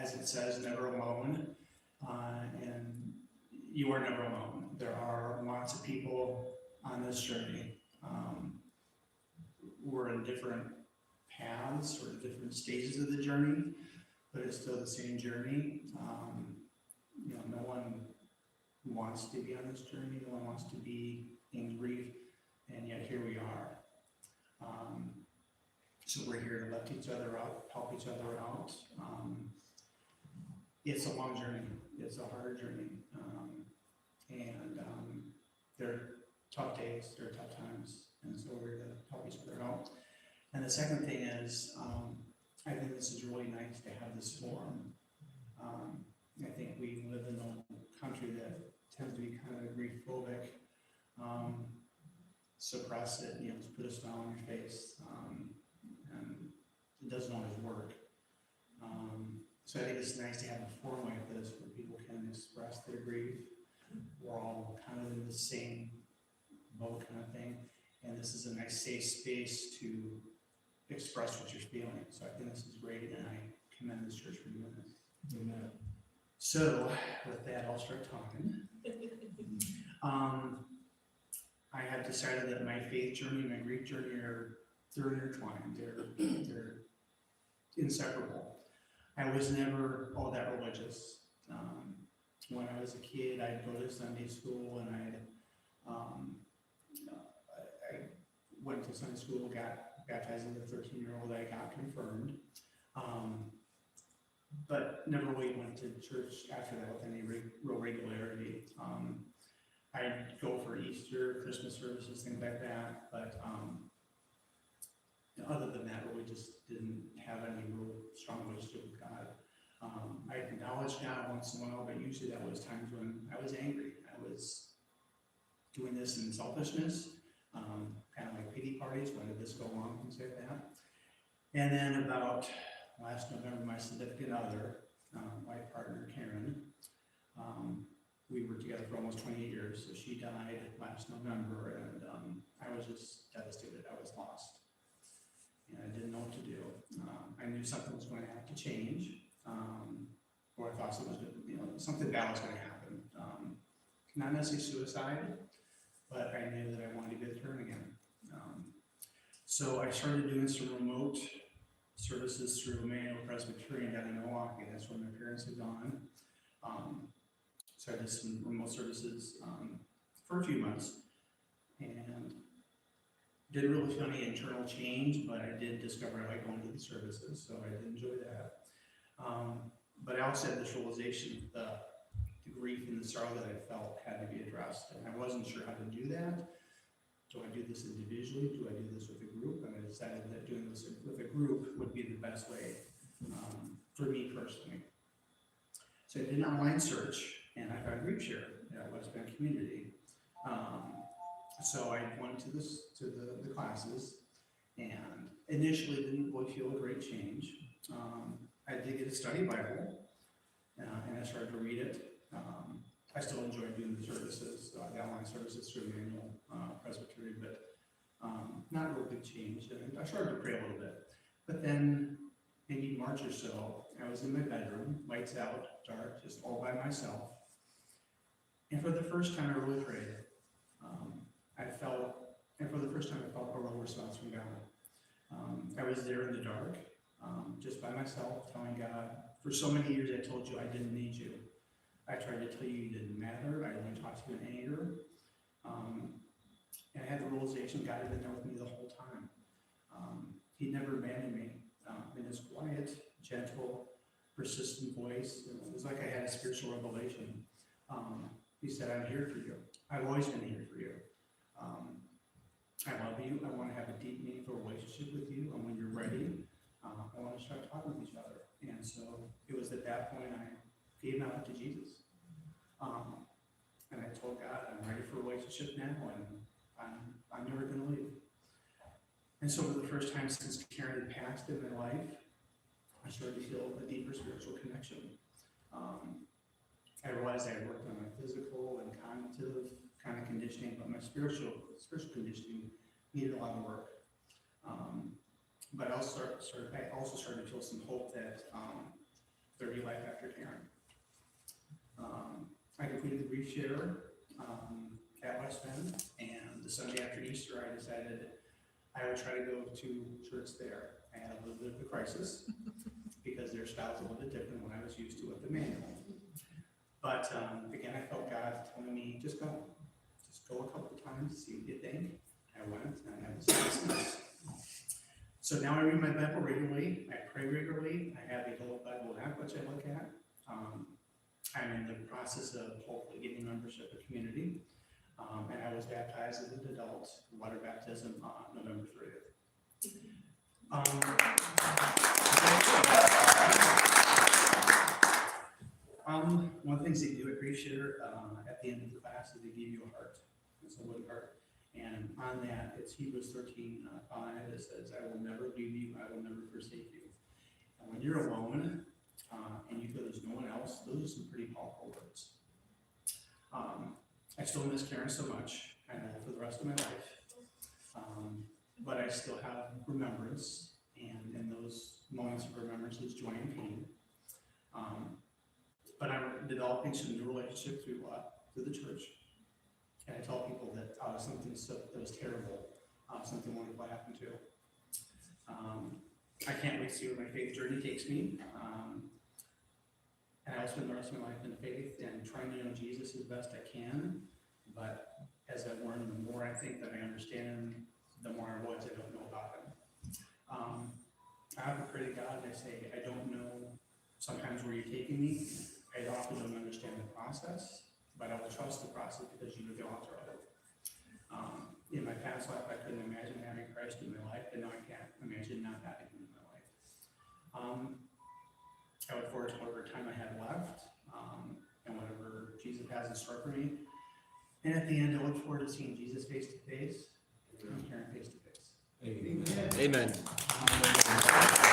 as it says, never alone, and you are never alone. There are lots of people on this journey. We're in different paths or different stages of the journey, but it's still the same journey. No one wants to be on this journey. No one wants to be in grief, and yet here we are. So we're here to lift each other up, help each other out. It's a long journey. It's a hard journey, and there are tough days. There are tough times, and so we're here to help each other out. And the second thing is, I think this is really nice to have this forum. I think we live in a country that tends to be kind of grief-phobic, suppress it, just put a smile on your face, and it doesn't always work. So I think it's nice to have a forum like this where people can express their grief. We're all kind of in the same boat kind of thing, and this is a nice safe space to express what you're feeling. So I think this is great, and I commend this church for doing this. Amen. So with that, I'll start talking. I have decided that my faith journey and my grief journey they're intertwined. They're inseparable. I was never all that religious. When I was a kid, I'd go to Sunday school, and I went to Sunday school, got baptized as a 13-year-old. I got confirmed, but never really went to church after that with any real regularity. I'd go for Easter, Christmas services, things like that, but other than that, really just didn't have any real strong relationship with God. I acknowledged God once in a while, but usually that was times when I was angry. I was doing this in selfishness, kind of like pity parties. Why did this go wrong? Things like that. And then about last November, my significant other, my partner Karen, we were together for almost 28 years. So she died last November, and I was just devastated. I was lost, and I didn't know what to do. I knew something was going to have to change, or I thought something bad was going to happen. Not necessarily suicide, but I knew that I wanted to get a turn again. So I started doing some remote services through Emmanuel Presbyterian down in Milwaukee. That's where my parents had gone. So I did some remote services for a few months, and didn't really feel any internal change, but I did discover I like going to the services, so I did enjoy that. But I also had this realization that the grief and the sorrow that I felt had to be addressed, and I wasn't sure how to do that. Do I do this individually? Do I do this with a group? And I decided that doing this with a group would be the best way for me personally. So I did an online search, and I found GriefShare at West Bend Community. So I went to the classes, and initially didn't really feel a great change. I did get a study Bible, and I started to read it. I still enjoy doing the services, the online services through Emmanuel Presbyterian, but not a real big change. And I started to pray a little bit. But then, maybe March or so, I was in my bedroom, lights out, dark, just all by myself. And for the first time, I really prayed. For the first time, I felt a real response from God. I was there in the dark, just by myself, telling God, for so many years I told you I didn't need you. I tried to tell you you didn't matter. I only talked to you in anger. And I had the realization God had been there with me the whole time. He never abandoned me. In his quiet, gentle, persistent voice, it was like I had a spiritual revelation. He said, I'm here for you. I've always been here for you. I love you. I want to have a deep, meaningful relationship with you. And when you're ready, I want to start talking with each other. And so it was at that point I gave my life to Jesus. And I told God, I'm ready for a relationship now, and I'm never going to leave. And so for the first time since Karen had passed in my life, I started to feel a deeper spiritual connection. I realized I had worked on my physical and cognitive kind of conditioning, but my spiritual conditioning needed a lot of work. But I also started to feel some hope that 30 life appreciator at West Bend, and the Sunday after Easter, I decided I would try to go to church there. I had a little bit of a crisis because their style's a little bit different than what I was used to with the manual. But again, I felt God telling me, just go a couple of times, see what you think. I went, and I was since. So now I read my Bible regularly, I pray regularly, I have a whole Bible app which I look at. I'm in the process of hopefully getting membership of community. And I was baptized as an adult, water baptism on November 30th. One of the things they do at Grief Share at the end of the class is they give you a heart. It's a wooden heart. And on that, it's Hebrews 13:5 that says, I will never leave you, I will never forsake you. And when you're alone and you feel there's no one else, those are some pretty powerful words. I still miss Karen so much, I know, for the rest of my life. But I still have remembrance, and in those moments of remembrance is joy and pain. But I'm developing some new relationships through the church. And I tell people that something that was terrible, something wonderful happened too. I can't wait to see where my faith journey takes me. And I'll spend the rest of my life in faith and trying to know Jesus as best I can. But as I've learned, the more I think that I understand him, the more I realize I don't know about him. I have to pray to God and I say, I don't know sometimes where you're taking me. I often don't understand the process, but I will trust the process because you are the author of it. In my past life, I couldn't imagine having Christ in my life, and now I can't imagine not having him in my life. I look forward to whatever time I have left, and whatever Jesus has in store for me. And at the end, I look forward to seeing Jesus face to face, and Karen face to face. Amen. Amen.